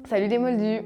Salut les moldus!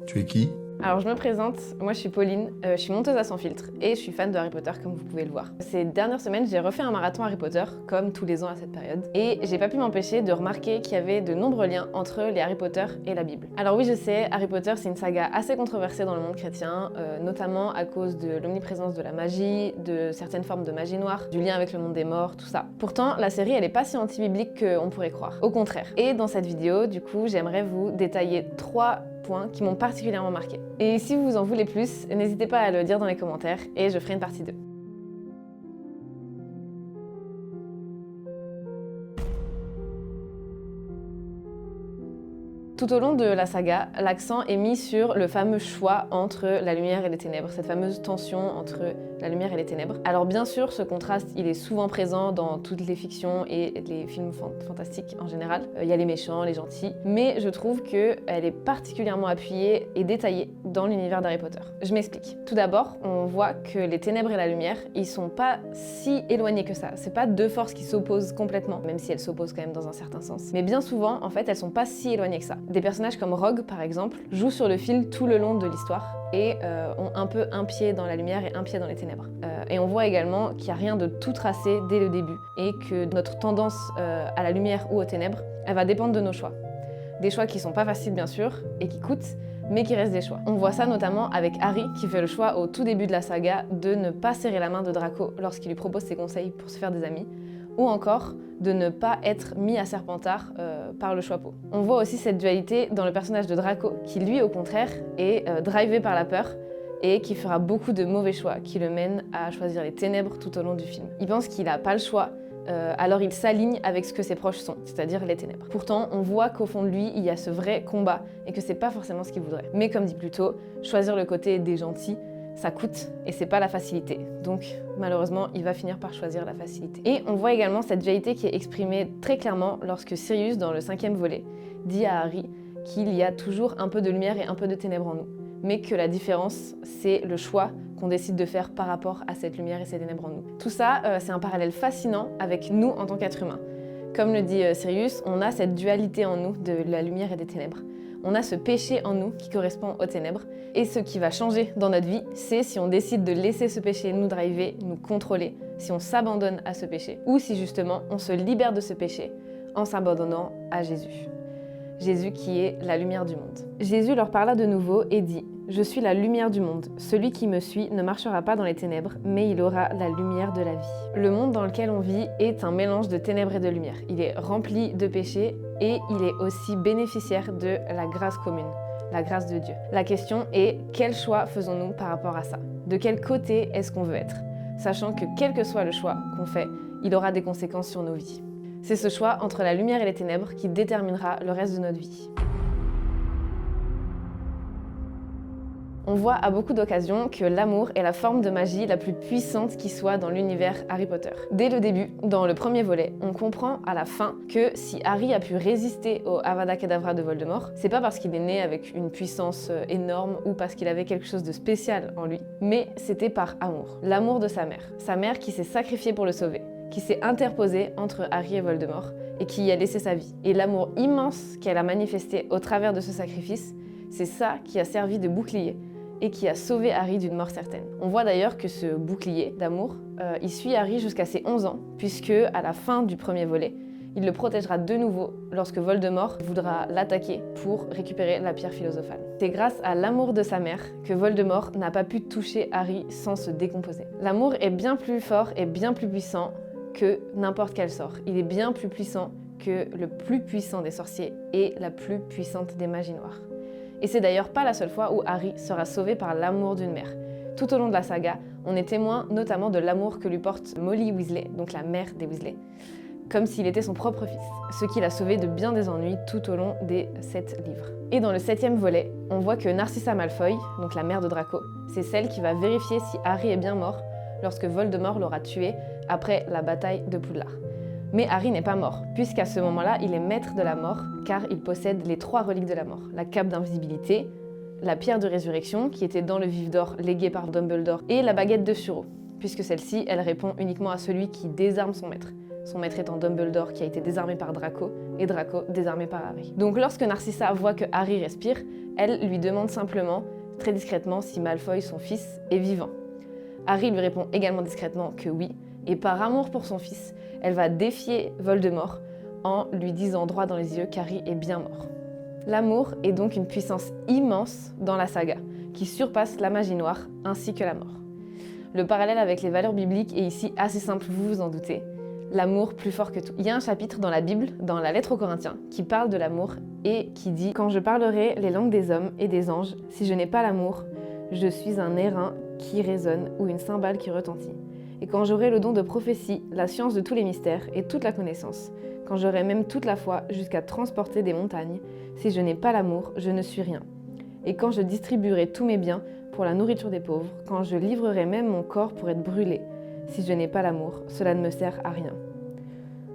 Tu es qui? Alors je me présente, moi je suis Pauline, je suis monteuse à sans filtre et je suis fan de Harry Potter comme vous pouvez le voir. Ces dernières semaines j'ai refait un marathon Harry Potter, comme tous les ans à cette période, et j'ai pas pu m'empêcher de remarquer qu'il y avait de nombreux liens entre les Harry Potter et la Bible. Alors oui je sais, Harry Potter c'est une saga assez controversée dans le monde chrétien, notamment à cause de l'omniprésence de la magie, de certaines formes de magie noire, du lien avec le monde des morts, tout ça. Pourtant la série elle est pas si anti-biblique qu'on pourrait croire, au contraire. Et dans cette vidéo du coup j'aimerais vous détailler 3 points qui m'ont particulièrement marqué. Et si vous en voulez plus, n'hésitez pas à le dire dans les commentaires et je ferai une partie 2. Tout au long de la saga, l'accent est mis sur le fameux choix entre la lumière et les ténèbres, cette fameuse tension entre la lumière et les ténèbres. Alors bien sûr, ce contraste, il est souvent présent dans toutes les fictions et les films fantastiques en général. Il y a les méchants, les gentils, mais je trouve qu'elle est particulièrement appuyée et détaillée dans l'univers d'Harry Potter. Je m'explique. Tout d'abord, on voit que les ténèbres et la lumière, ils sont pas si éloignés que ça. C'est pas deux forces qui s'opposent complètement, même si elles s'opposent quand même dans un certain sens. Mais bien souvent, en fait, elles sont pas si éloignées que ça. Des personnages comme Rogue, par exemple, jouent sur le fil tout le long de l'histoire et ont un peu un pied dans la lumière et un pied dans les ténèbres. Et on voit également qu'il n'y a rien de tout tracé dès le début et que notre tendance à la lumière ou aux ténèbres, elle va dépendre de nos choix. Des choix qui sont pas faciles bien sûr et qui coûtent, mais qui restent des choix. On voit ça notamment avec Harry qui fait le choix au tout début de la saga de ne pas serrer la main de Draco lorsqu'il lui propose ses conseils pour se faire des amis, ou encore de ne pas être mis à Serpentard par le Choixpeau. On voit aussi cette dualité dans le personnage de Draco, qui lui au contraire est drivé par la peur et qui fera beaucoup de mauvais choix, qui le mènent à choisir les ténèbres tout au long du film. Il pense qu'il n'a pas le choix, alors il s'aligne avec ce que ses proches sont, c'est-à-dire les ténèbres. Pourtant, on voit qu'au fond de lui, il y a ce vrai combat et que c'est pas forcément ce qu'il voudrait. Mais comme dit plus tôt, choisir le côté des gentils, ça coûte et c'est pas la facilité. Donc malheureusement, il va finir par choisir la facilité. Et on voit également cette dualité qui est exprimée très clairement lorsque Sirius, dans le 5e volet, dit à Harry qu'il y a toujours un peu de lumière et un peu de ténèbres en nous, mais que la différence, c'est le choix qu'on décide de faire par rapport à cette lumière et ces ténèbres en nous. Tout ça, c'est un parallèle fascinant avec nous en tant qu'êtres humains. Comme le dit Sirius, on a cette dualité en nous de la lumière et des ténèbres. On a ce péché en nous qui correspond aux ténèbres. Et ce qui va changer dans notre vie, c'est si on décide de laisser ce péché nous driver, nous contrôler, si on s'abandonne à ce péché, ou si justement on se libère de ce péché en s'abandonnant à Jésus. Jésus qui est la lumière du monde. Jésus leur parla de nouveau et dit « Je suis la lumière du monde. Celui qui me suit ne marchera pas dans les ténèbres, mais il aura la lumière de la vie. » Le monde dans lequel on vit est un mélange de ténèbres et de lumière. Il est rempli de péchés et il est aussi bénéficiaire de la grâce commune, la grâce de Dieu. La question est, quel choix faisons-nous par rapport à ça? De quel côté est-ce qu'on veut être? Sachant que quel que soit le choix qu'on fait, il aura des conséquences sur nos vies. C'est ce choix entre la lumière et les ténèbres qui déterminera le reste de notre vie. On voit à beaucoup d'occasions que l'amour est la forme de magie la plus puissante qui soit dans l'univers Harry Potter. Dès le début, dans le 1er volet, on comprend à la fin que si Harry a pu résister au Avada Kedavra de Voldemort, c'est pas parce qu'il est né avec une puissance énorme ou parce qu'il avait quelque chose de spécial en lui, mais c'était par amour. L'amour de sa mère qui s'est sacrifiée pour le sauver, qui s'est interposée entre Harry et Voldemort et qui y a laissé sa vie. Et l'amour immense qu'elle a manifesté au travers de ce sacrifice, c'est ça qui a servi de bouclier et qui a sauvé Harry d'une mort certaine. On voit d'ailleurs que ce bouclier d'amour, il suit Harry jusqu'à ses 11 ans, puisque à la fin du 1er volet, il le protégera de nouveau lorsque Voldemort voudra l'attaquer pour récupérer la pierre philosophale. C'est grâce à l'amour de sa mère que Voldemort n'a pas pu toucher Harry sans se décomposer. L'amour est bien plus fort et bien plus puissant que n'importe quel sort. Il est bien plus puissant que le plus puissant des sorciers et la plus puissante des magies noires. Et c'est d'ailleurs pas la seule fois où Harry sera sauvé par l'amour d'une mère. Tout au long de la saga, on est témoin notamment de l'amour que lui porte Molly Weasley, donc la mère des Weasley, comme s'il était son propre fils, ce qui l'a sauvé de bien des ennuis tout au long des 7 livres. Et dans le 7e volet, on voit que Narcissa Malfoy, donc la mère de Draco, c'est celle qui va vérifier si Harry est bien mort lorsque Voldemort l'aura tué après la bataille de Poudlard. Mais Harry n'est pas mort, puisqu'à ce moment-là, il est maître de la mort, car il possède les 3 reliques de la mort. La cape d'invisibilité, la pierre de résurrection, qui était dans le vif d'or légué par Dumbledore, et la baguette de Suro, puisque celle-ci, elle répond uniquement à celui qui désarme son maître. son maître étant Dumbledore qui a été désarmé par Draco, et Draco désarmé par Harry. Donc lorsque Narcissa voit que Harry respire, elle lui demande simplement, très discrètement, si Malfoy, son fils, est vivant. Harry lui répond également discrètement que oui, et par amour pour son fils, elle va défier Voldemort en lui disant droit dans les yeux qu'Harry est bien mort. L'amour est donc une puissance immense dans la saga, qui surpasse la magie noire ainsi que la mort. Le parallèle avec les valeurs bibliques est ici assez simple, vous vous en doutez. L'amour plus fort que tout. Il y a un chapitre dans la Bible, dans la lettre aux Corinthiens, qui parle de l'amour et qui dit « Quand je parlerai les langues des hommes et des anges, si je n'ai pas l'amour, je suis un airain qui résonne ou une cymbale qui retentit. Et quand j'aurai le don de prophétie, la science de tous les mystères et toute la connaissance, quand j'aurai même toute la foi jusqu'à transporter des montagnes, si je n'ai pas l'amour, je ne suis rien. Et quand je distribuerai tous mes biens pour la nourriture des pauvres, quand je livrerai même mon corps pour être brûlé, si je n'ai pas l'amour, cela ne me sert à rien.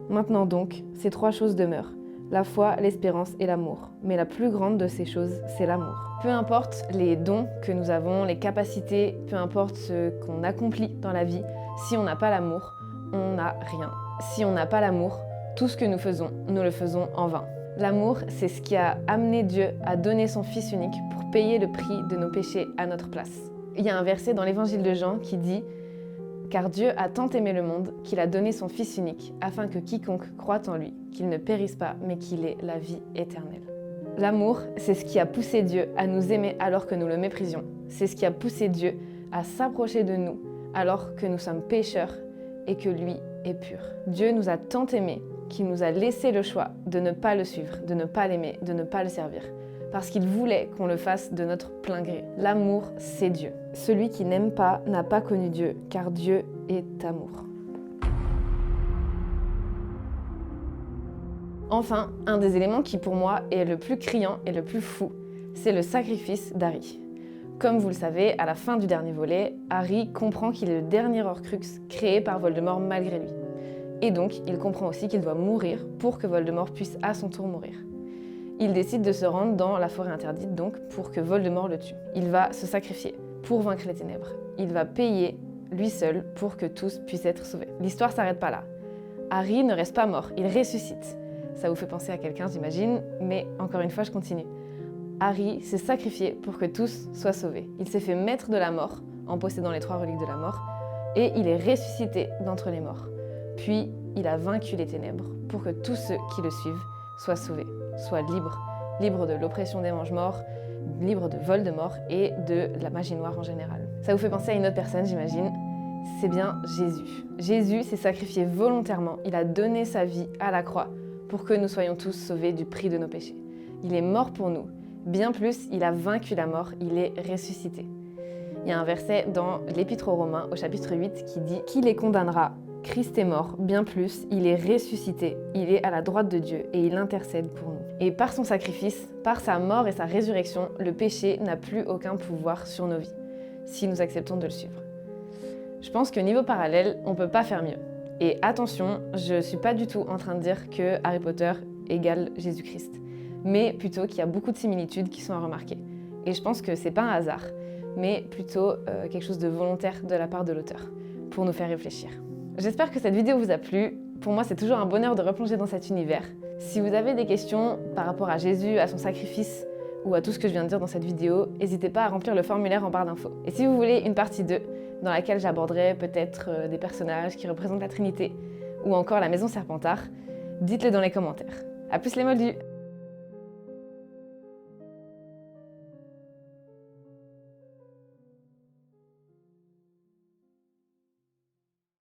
Maintenant donc, ces trois choses demeurent, la foi, l'espérance et l'amour. Mais la plus grande de ces choses, c'est l'amour. Peu importe les dons que nous avons, les capacités, peu importe ce qu'on accomplit dans la vie, si on n'a pas l'amour, on n'a rien. Si on n'a pas l'amour, tout ce que nous le faisons en vain. L'amour, c'est ce qui a amené Dieu à donner son Fils unique pour payer le prix de nos péchés à notre place. Il y a un verset dans l'évangile de Jean qui dit « Car Dieu a tant aimé le monde qu'il a donné son Fils unique, afin que quiconque croit en lui, qu'il ne périsse pas, mais qu'il ait la vie éternelle. » L'amour, c'est ce qui a poussé Dieu à nous aimer alors que nous le méprisions. C'est ce qui a poussé Dieu à s'approcher de nous alors que nous sommes pécheurs et que lui est pur. Dieu nous a tant aimés qu'il nous a laissé le choix de ne pas le suivre, de ne pas l'aimer, de ne pas le servir. Parce qu'il voulait qu'on le fasse de notre plein gré. L'amour, c'est Dieu. Celui qui n'aime pas n'a pas connu Dieu, car Dieu est amour. Enfin, un des éléments qui pour moi est le plus criant et le plus fou, c'est le sacrifice d'Harry. Comme vous le savez, à la fin du dernier volet, Harry comprend qu'il est le dernier Horcrux créé par Voldemort malgré lui. Et donc, il comprend aussi qu'il doit mourir pour que Voldemort puisse à son tour mourir. Il décide de se rendre dans la forêt interdite donc pour que Voldemort le tue. Il va se sacrifier pour vaincre les ténèbres. Il va payer lui seul pour que tous puissent être sauvés. L'histoire s'arrête pas là. Harry ne reste pas mort, il ressuscite. Ça vous fait penser à quelqu'un, j'imagine, mais encore une fois, je continue. Harry s'est sacrifié pour que tous soient sauvés. Il s'est fait maître de la mort en possédant les 3 reliques de la mort et il est ressuscité d'entre les morts. Puis, il a vaincu les ténèbres pour que tous ceux qui le suivent soient sauvés, soient libres, libres de l'oppression des mange-morts, libres de Voldemort et de la magie noire en général. Ça vous fait penser à une autre personne, j'imagine. C'est bien Jésus. Jésus s'est sacrifié volontairement, il a donné sa vie à la croix pour que nous soyons tous sauvés du prix de nos péchés. Il est mort pour nous. Bien plus, il a vaincu la mort, il est ressuscité. Il y a un verset dans l'Épître aux Romains, au chapitre 8, qui dit « Qui les condamnera ? Christ est mort, bien plus, il est ressuscité, il est à la droite de Dieu et il intercède pour nous. » Et par son sacrifice, par sa mort et sa résurrection, le péché n'a plus aucun pouvoir sur nos vies, si nous acceptons de le suivre. Je pense que niveau parallèle, on ne peut pas faire mieux. Et attention, je ne suis pas du tout en train de dire que Harry Potter égale Jésus-Christ, mais plutôt qu'il y a beaucoup de similitudes qui sont à remarquer. Et je pense que c'est pas un hasard, mais plutôt quelque chose de volontaire de la part de l'auteur, pour nous faire réfléchir. J'espère que cette vidéo vous a plu. Pour moi, c'est toujours un bonheur de replonger dans cet univers. Si vous avez des questions par rapport à Jésus, à son sacrifice, ou à tout ce que je viens de dire dans cette vidéo, n'hésitez pas à remplir le formulaire en barre d'infos. Et si vous voulez une partie 2, dans laquelle j'aborderai peut-être des personnages qui représentent la Trinité, ou encore la Maison Serpentard, dites-le dans les commentaires. À plus les moldus!